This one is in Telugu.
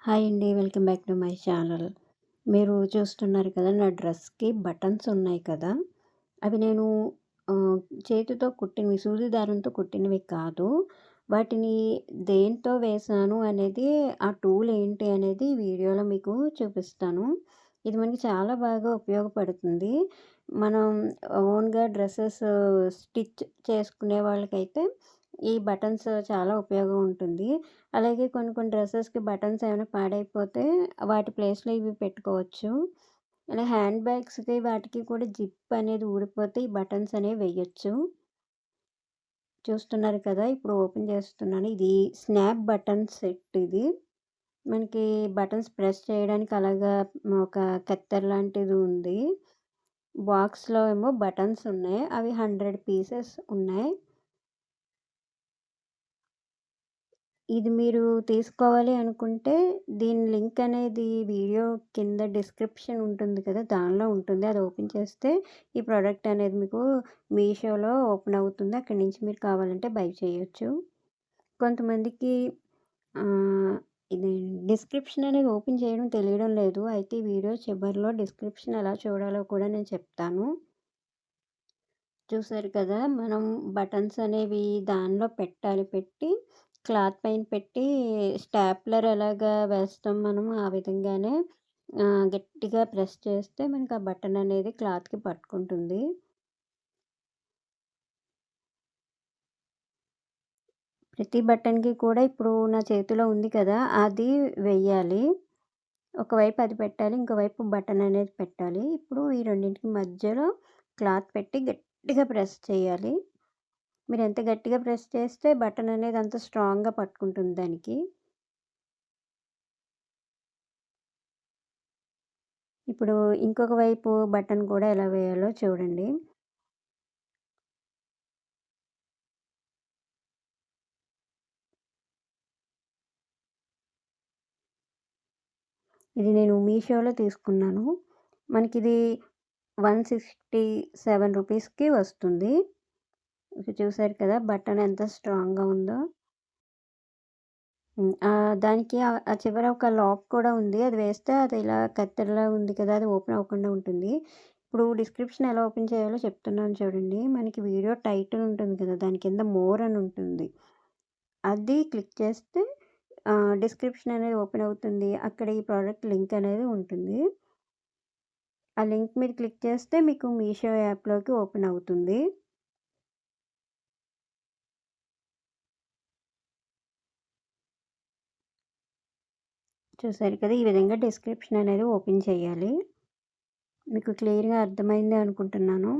హాయ్ అండి. Welcome back to my channel. మీరు చూస్తున్నారు కదా! నా డ్రెస్‌కి బటన్స్ ఉన్నాయి కదా! అవి నేను ఆహ్, చేతితో కుట్టినవి, సూది దారంతో కుట్టినవి కాదు. వాటిని దేనితో వేశాను అనేది, ఆ టూల్ ఏంటి అనేది వీడియోలో మీకు చూపిస్తాను. ఇది మనకి చాలా బాగా ఉపయోగపడుతుంది. మనం ఓన్‌గా డ్రెసెస్ స్టిచ్ చేసుకునే వాళ్ళకైతే ఈ బటన్స్ చాలా ఉపయోగం ఉంటుంది. అలాగే కొన్ని కొన్ని డ్రెసెస్‌కి బటన్స్ ఏమైనా పాడైపోతే వాటి ప్లేస్‌లో ఇవి పెట్టుకోవచ్చు. అలా హ్యాండ్ బ్యాగ్స్‌కి వాటికి కూడా జిప్ అనేది ఊడిపోతే ఈ బటన్స్ అనేవి వేయొచ్చు. చూస్తున్నారు కదా! ఇప్పుడు ఓపెన్ చేస్తున్నాను. ఇది స్నాప్ బటన్ సెట్ ఇది. మనకి బటన్స్ ప్రెస్ చేయడానికి అలాగా ఒక కత్తెర లాంటిది ఉంది. బాక్స్‌లో ఏమో బటన్స్ ఉన్నాయి. అవి 100 పీసెస్ ఉన్నాయి. ఇది మీరు తీసుకోవాలి అనుకుంటే దీని లింక్ అనేది వీడియో కింద డిస్క్రిప్షన్ ఉంటుంది కదా! దానిలో ఉంటుంది. అది ఓపెన్ చేస్తే ఈ ప్రోడక్ట్ అనేది మీకు మీషోలో ఓపెన్ అవుతుంది. అక్కడి నుంచి మీరు కావాలంటే బై చేయొచ్చు. కొంతమందికి ఆహ్, ఇది డిస్క్రిప్షన్ అనేది ఓపెన్ చేయడం తెలియడం లేదు. అయితే ఈ వీడియో చివరిలో డిస్క్రిప్షన్ ఎలా చూడాలో కూడా నేను చెప్తాను. చూసారు కదా! మనం బటన్స్ అనేవి దానిలో పెట్టాలి. పెట్టి క్లాత్ పైన పెట్టి స్టాప్లర్ ఎలాగా వేస్తాం మనం ఆ విధంగానే గట్టిగా ప్రెస్ చేస్తే మనకు ఆ బటన్ అనేది క్లాత్‌కి పట్టుకుంటుంది. ప్రతి బటన్‌కి కూడా ఇప్పుడు నా చేతిలో ఉంది కదా! అది వెయ్యాలి. ఒకవైపు అది పెట్టాలి. ఇంకోవైపు బటన్ అనేది పెట్టాలి. ఇప్పుడు ఈ రెండింటికి మధ్యలో క్లాత్ పెట్టి గట్టిగా ప్రెస్ చేయాలి. మీరెంత గట్టిగా ప్రెస్ చేస్తే బటన్ అనేది అంత స్ట్రాంగ్‌గా పట్టుకుంటుంది దానికి. ఇప్పుడు ఇంకొక వైపు బటన్ కూడా ఎలా వేయాలో చూడండి. ఇది నేను మీషోలో తీసుకున్నాను. మనకిది 167 రూపీస్‌కి వస్తుంది. ఇది చూసారు కదా! బటన్ ఎంత స్ట్రాంగ్‌గా ఉందో. దానికి ఆ చివర ఒక లాక్ కూడా ఉంది. అది వేస్తే అది ఇలా కత్తెరలా ఉంది కదా! అది ఓపెన్ అవ్వకుండా ఉంటుంది. ఇప్పుడు డిస్క్రిప్షన్ ఎలా ఓపెన్ చేయాలో చెప్తున్నాను చూడండి. మనకి వీడియో టైటిల్ ఉంటుంది కదా! దాని కింద మోర్ అని ఉంటుంది. అది క్లిక్ చేస్తే డిస్క్రిప్షన్ అనేది ఓపెన్ అవుతుంది. అక్కడ ఈ ప్రోడక్ట్ లింక్ అనేది ఉంటుంది. ఆ లింక్ మీద క్లిక్ చేస్తే మీకు మీషో యాప్‌లోకి ఓపెన్ అవుతుంది. చూసారు కదా! ఈ విధంగా డిస్క్రిప్షన్ అనేది ఓపెన్ చేయాలి. మీకు క్లియర్‌గా అర్థమైందే అనుకుంటున్నాను.